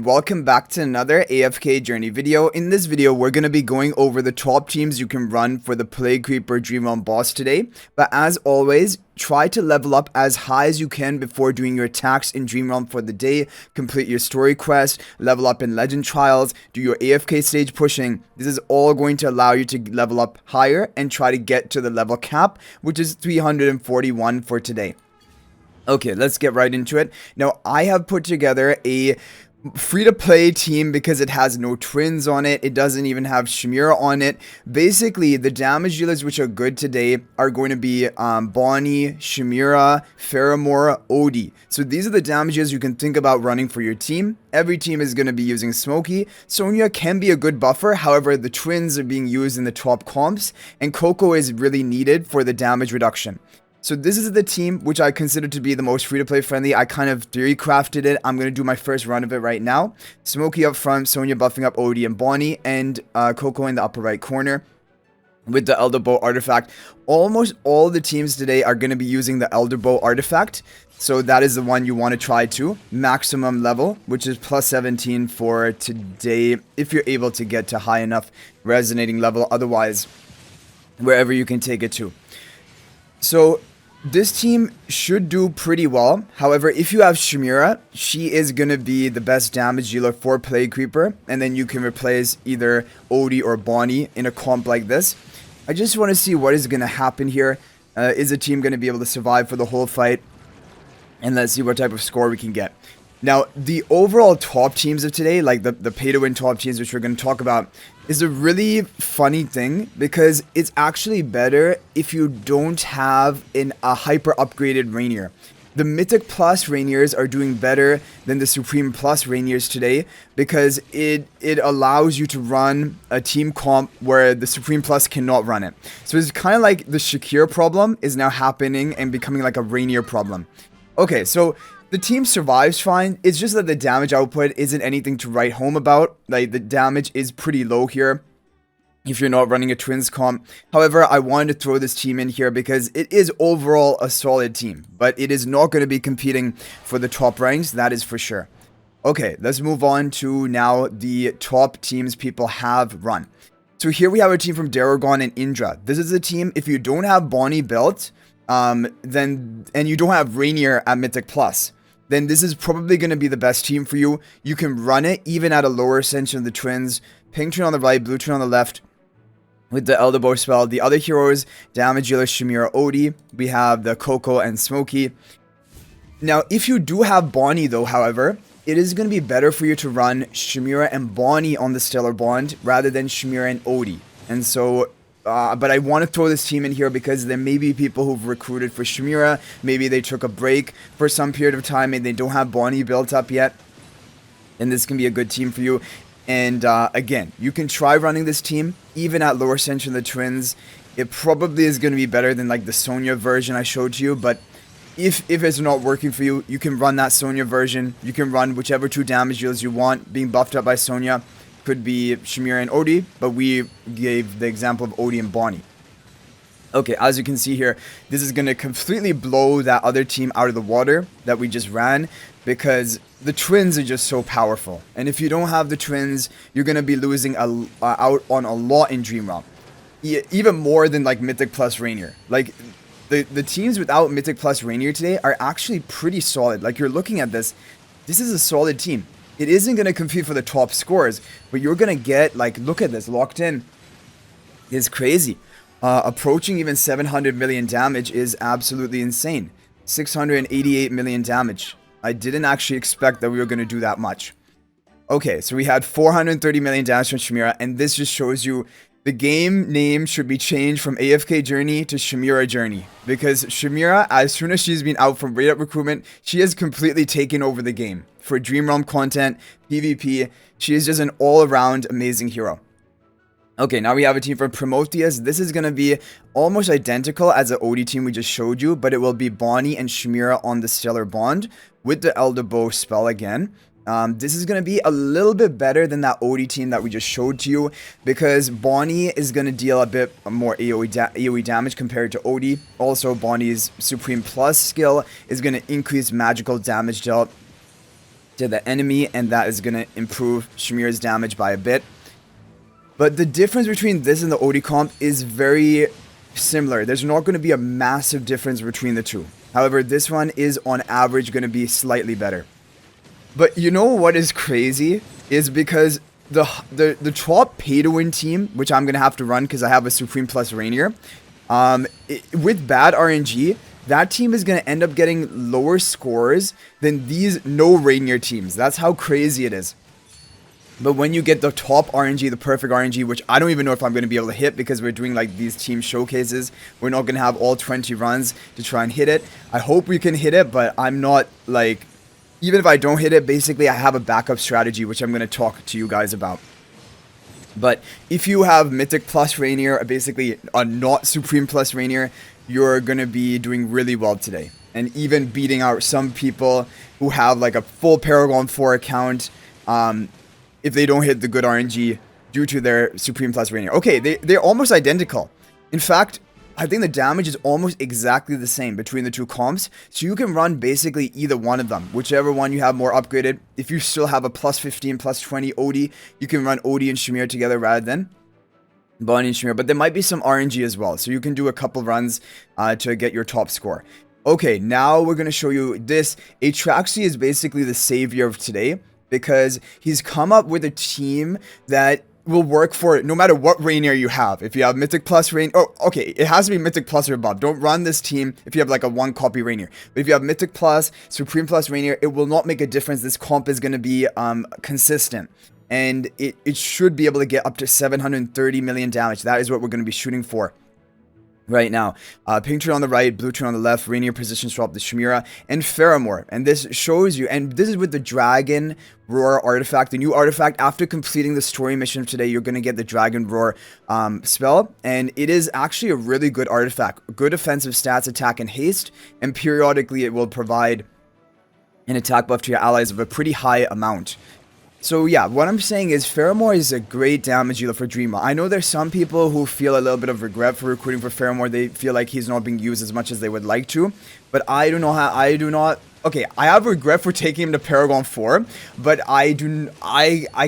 welcome back to another AFK journey video. In this video, we're going to be going over the top teams you can run for the Plague Creeper Dream Realm boss today. But as always, try to level up as high as you can before doing your attacks in Dream Realm for the day. Complete your story quest, level up in Legend Trials, do your AFK stage pushing. This is all going to allow you to level up higher and try to get to the level cap, which is 341 for today. Okay, let's get right into it. Now, I have put together a free-to-play team because it has no twins on it. It doesn't even have Chimera on it. Basically, the damage dealers which are good today are going to be Bonnie, Chimera, Faramor, Odie. So these are the damages you can think about running for your team. Every team is going to be using Smokey. Sonya can be a good buffer. However, the twins are being used in the top comps, and Coco is really needed for the damage reduction. So this is the team which I consider to be the most free-to-play friendly. I kind of theory crafted it. I'm going to do my first run of it right now. Smokey up front, Sonya buffing up Odie and Bonnie, and Coco in the upper right corner with the Elder Bow artifact. Almost all the teams today are going to be using the Elder Bow artifact. So that is the one you want to try to. Maximum level, which is plus 17 for today, if you're able to get to high enough resonating level. Otherwise, wherever you can take it to. So this team should do pretty well. However, if you have Chimera, she is going to be the best damage dealer for Plague Creeper. And then you can replace either Odie or Bonnie in a comp like this. I just want to see what is going to happen here. Is the team going to be able to survive for the whole fight? And let's see what type of score we can get. Now, the overall top teams of today, like the pay-to-win top teams, which we're going to talk about, is a really funny thing because it's actually better if you don't have a hyper upgraded Reinier. The Mythic Plus Reiniers are doing better than the Supreme Plus Reiniers today because it allows you to run a team comp where the Supreme Plus cannot run it. So it's kind of like the Shakir problem is now happening and becoming like a Reinier problem. Okay, so the team survives fine. It's just that the damage output isn't anything to write home about. Like, the damage is pretty low here if you're not running a twins comp. However, I wanted to throw this team in here because it is overall a solid team. But it is not going to be competing for the top ranks, that is for sure. Okay, let's move on to now the top teams people have run. So here we have a team from Daragon and Indra. This is a team, if you don't have Bonnie built, and you don't have Reinier at Mythic Plus, then this is probably going to be the best team for you. You can run it even at a lower ascension of the twins. Pink twin on the right, blue twin on the left with the Elder Bow spell. The other heroes, damage dealer Chimera, Odie. We have the Coco and Smokey. Now, if you do have Bonnie though, however, it is going to be better for you to run Chimera and Bonnie on the Stellar Bond rather than Chimera and Odie. And so but I want to throw this team in here because there may be people who've recruited for Chimera. Maybe they took a break for some period of time and they don't have Bonnie built up yet. And this can be a good team for you. And again, you can try running this team even at lower ascension of the twins. It probably is going to be better than like the Sonya version I showed to you. But if it's not working for you, you can run that Sonya version. You can run whichever two damage deals you want being buffed up by Sonya. Could be Chimera and Odie, but we gave the example of Odie and Bonnie. Okay, as you can see here, this is going to completely blow that other team out of the water that we just ran because the twins are just so powerful. And if you don't have the twins, you're going to be losing out on a lot in Dream Realm. Even more than like Mythic Plus Reinier. Like the teams without Mythic Plus Reinier today are actually pretty solid. Like you're looking at this is a solid team. It isn't going to compete for the top scores, but you're going to get, like, look at this, locked in. It's crazy. Approaching even 700 million damage is absolutely insane. 688 million damage. I didn't actually expect that we were going to do that much. Okay, so we had 430 million damage from Chimera, and this just shows you the game name should be changed from AFK Journey to Chimera Journey. Because Chimera, as soon as she's been out from raid up recruitment, she has completely taken over the game. For Dream Realm content, PvP, she is just an all-around amazing hero. Okay, now we have a team from Prometheus. This is going to be almost identical as the Odie team we just showed you, but it will be Bonnie and Chimera on the Stellar Bond with the Elder Bow spell again. This is going to be a little bit better than that Odie team that we just showed to you because Bonnie is going to deal a bit more AoE damage compared to Odie. Also, Bonnie's Supreme Plus skill is going to increase magical damage dealt to the enemy, and that is going to improve Shamir's damage by a bit. But the difference between this and the OD comp is very similar. There's not going to be a massive difference between the two. However, this one is on average going to be slightly better. But you know what is crazy is because the top pay-to-win team, which I'm going to have to run because I have a Supreme plus Reinier, with bad RNG, that team is going to end up getting lower scores than these no Reinier teams. That's how crazy it is. But when you get the top RNG, the perfect RNG, which I don't even know if I'm going to be able to hit because we're doing like these team showcases. We're not going to have all 20 runs to try and hit it. I hope we can hit it, but I'm not like... Even if I don't hit it, basically I have a backup strategy, which I'm going to talk to you guys about. But if you have Mythic plus Reinier, basically a not Supreme plus Reinier, you're going to be doing really well today. And even beating out some people who have like a full Paragon 4 account, if they don't hit the good RNG due to their Supreme plus Reinier. Okay, they're almost identical. In fact, I think the damage is almost exactly the same between the two comps. So you can run basically either one of them. Whichever one you have more upgraded. If you still have a plus 15, plus 20 OD, you can run OD and Shamir together rather than Bonnie and Shamir. But there might be some RNG as well. So you can do a couple runs to get your top score. Okay, now we're going to show you this. Atraxi is basically the savior of today, because he's come up with a team that will work for it no matter what Reinier you have. If you have Mythic plus Reinier, oh, okay, it has to be Mythic plus or above. Don't run this team if you have like a 1 copy Reinier. But if you have Mythic plus, Supreme plus Reinier, it will not make a difference. This comp is going to be consistent. And it should be able to get up to 730 million damage. That is what we're going to be shooting for right now. Pink turn on the right, blue turn on the left, Reinier position swap the Shamira, and Faramor. And this shows you, and this is with the Dragon Roar artifact, the new artifact. After completing the story mission of today, you're going to get the Dragon Roar spell, and it is actually a really good artifact. Good offensive stats, attack, and haste, and periodically it will provide an attack buff to your allies of a pretty high amount. So yeah, what I'm saying is Faramor is a great damage dealer for Dreamer. I know there's some people who feel a little bit of regret for recruiting for Faramor. They feel like he's not being used as much as they would like to. But I do not. Okay, I have regret for taking him to Paragon 4, but I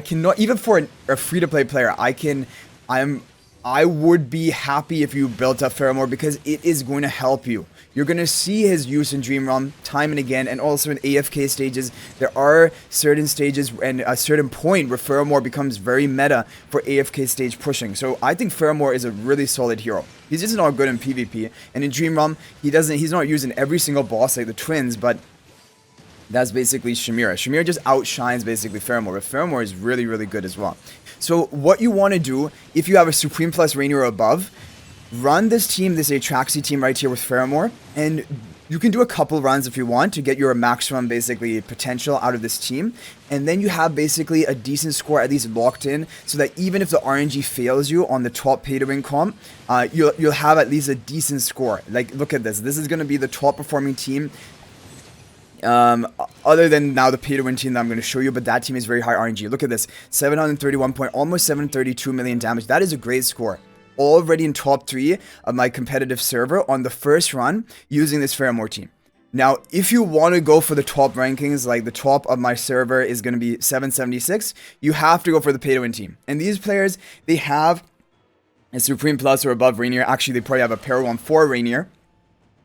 cannot, even for a free-to-play player, I would be happy if you built up Faramor, because it is going to help you. You're going to see his use in Dream Realm time and again, and also in AFK stages. There are certain stages and a certain point where Faramor becomes very meta for AFK stage pushing. So I think Faramor is a really solid hero. He's just not good in PvP, and in Dream Realm, he's not using every single boss like the twins, but that's basically Shamira. Shamira just outshines basically Faramor, but Faramor is really, really good as well. So what you want to do, if you have a Supreme plus Reinier or above, run this team, this Atraxi team right here with Faramor, and you can do a couple runs if you want to get your maximum basically potential out of this team, and then you have basically a decent score at least locked in, so that even if the RNG fails you on the top pay-to-win comp, you'll have at least a decent score. Like, look at this. This is going to be the top performing team, other than now the pay-to-win team that I'm going to show you, but that team is very high RNG. Look at this, 731 point, almost 732 million damage. That is a great score. Already in top 3 of my competitive server on the first run using this Faramor team. Now, if you want to go for the top rankings, like the top of my server is going to be 776, you have to go for the pay-to-win team. And these players, they have a Supreme Plus or above Reinier. Actually, they probably have a Paragon 4 Reinier.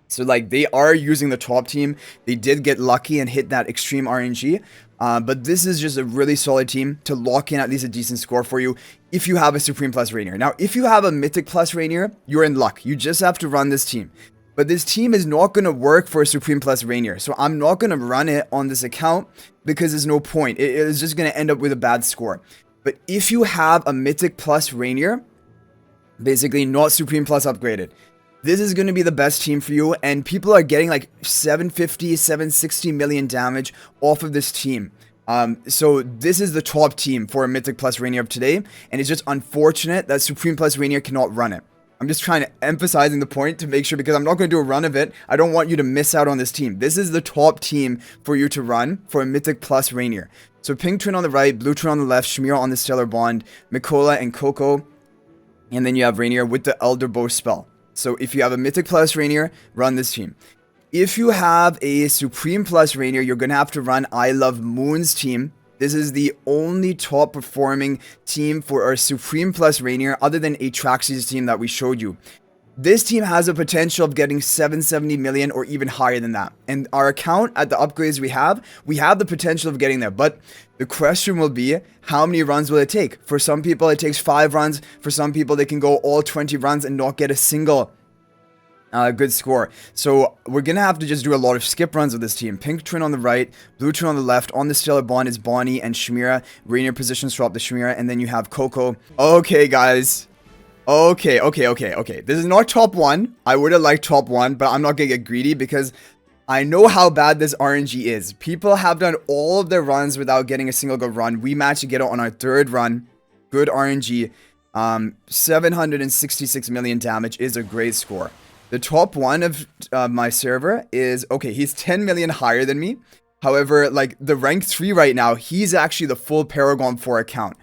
So, like, they are using the top team. They did get lucky and hit that extreme RNG. But this is just a really solid team to lock in at least a decent score for you if you have a Supreme Plus Reinier. Now, if you have a Mythic Plus Reinier, you're in luck. You just have to run this team. But this team is not going to work for a Supreme Plus Reinier. So I'm not going to run it on this account because there's no point. It is just going to end up with a bad score. But if you have a Mythic Plus Reinier, basically not Supreme Plus upgraded, this is going to be the best team for you, and people are getting like 750, 760 million damage off of this team. So this is the top team for a Mythic Plus Reinier of today, and it's just unfortunate that Supreme Plus Reinier cannot run it. I'm just trying to emphasizing the point to make sure, because I'm not going to do a run of it. I don't want you to miss out on this team. This is the top team for you to run for a Mythic Plus Reinier. So pink twin on the right, blue twin on the left, Shamira on the Stellar Bond, Mikola and Coco, and then you have Reinier with the Elder Bow spell. So if you have a Mythic Plus Reinier, run this team. If you have a Supreme Plus Reinier, you're going to have to run I Love Moon's team. This is the only top performing team for our Supreme Plus Reinier other than Atraxia's team that we showed you. This team has a potential of getting 770 million or even higher than that. And our account at the upgrades we have the potential of getting there. But the question will be, how many runs will it take? For some people, it takes 5 runs. For some people, they can go all 20 runs and not get a single good score. So we're gonna have to just do a lot of skip runs with this team. Pink Twin on the right, Blue Twin on the left. On the Stellar Bond is Bonnie and Shmira. Reinier position swap the Shmira, and then you have Coco. Okay, guys. Okay. This is not top 1. I would have liked top 1, but I'm not gonna get greedy because I know how bad this RNG is. People have done all of their runs without getting a single good run. We managed to get it on our 3rd run. Good RNG. 766 million damage is a great score. The top 1 of my server is, okay, he's 10 million higher than me. However, like, the rank 3 right now, he's actually the full Paragon 4 account.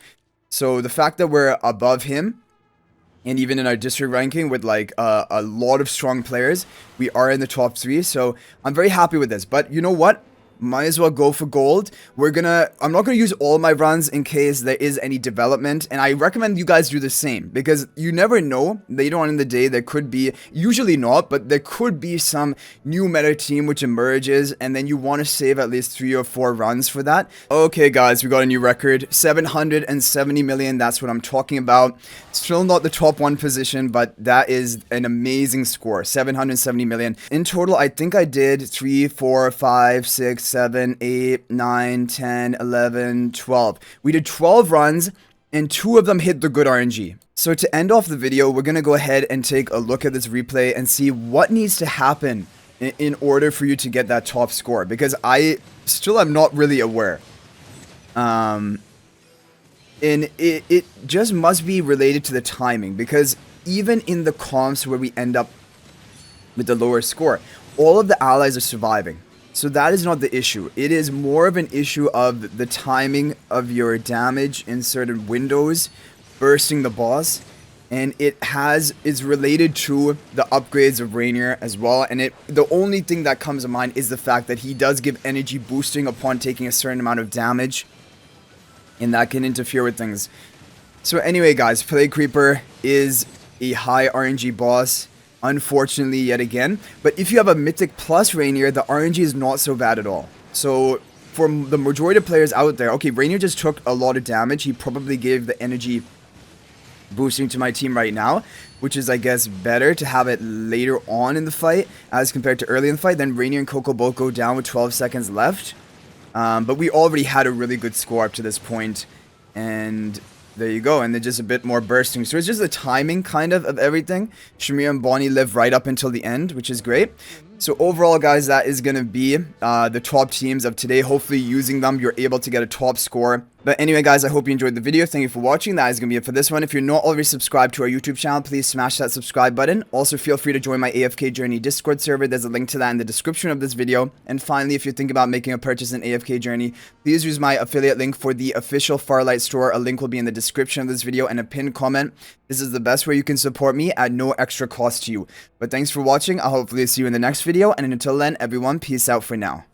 So the fact that we're above him, and even in our district ranking with like a lot of strong players, we are in the top 3. So I'm very happy with this. But you know what? Might as well go for gold. I'm not gonna use all my runs in case there is any development, and I recommend you guys do the same because you never know. Later on in the day, there could be, usually not, but there could be some new meta team which emerges, and then you want to save at least 3 or 4 runs for that. Okay, guys, we got a new record, 770 million. That's what I'm talking about. Still not the top 1 position, but that is an amazing score. 770 million in total. I think I did 3, 4, 5, 6, 7, 8, 9, 10, 11, 12. We did 12 runs and 2 of them hit the good RNG. So to end off the video, we're going to go ahead and take a look at this replay and see what needs to happen in order for you to get that top score, because I still am not really aware. And it just must be related to the timing, because even in the comps where we end up with the lower score, all of the allies are surviving. So that is not the issue. It is more of an issue of the timing of your damage in certain windows, bursting the boss, and is related to the upgrades of Reinier as well. And the only thing that comes to mind is the fact that he does give energy boosting upon taking a certain amount of damage, and that can interfere with things. So anyway, guys, Plague Creeper is a high RNG boss. Unfortunately, yet again. But if you have a Mythic Plus Reinier, the RNG is not so bad at all. So, for the majority of players out there, okay, Reinier just took a lot of damage. He probably gave the energy boosting to my team right now, which is, I guess, better to have it later on in the fight as compared to early in the fight. Then Reinier and Coco both go down with 12 seconds left. But we already had a really good score up to this point, and there you go, and they're just a bit more bursting. So it's just the timing, kind of everything. Shamir and Bonnie live right up until the end, which is great. So overall, guys, that is going to be the top teams of today. Hopefully, using them, you're able to get a top score. But anyway, guys, I hope you enjoyed the video. Thank you for watching. That is going to be it for this one. If you're not already subscribed to our YouTube channel, please smash that subscribe button. Also, feel free to join my AFK Journey Discord server. There's a link to that in the description of this video. And finally, if you're thinking about making a purchase in AFK Journey, please use my affiliate link for the official Farlight store. A link will be in the description of this video and a pinned comment. This is the best way you can support me at no extra cost to you. But thanks for watching. I'll hopefully see you in the next video. And until then, everyone, peace out for now.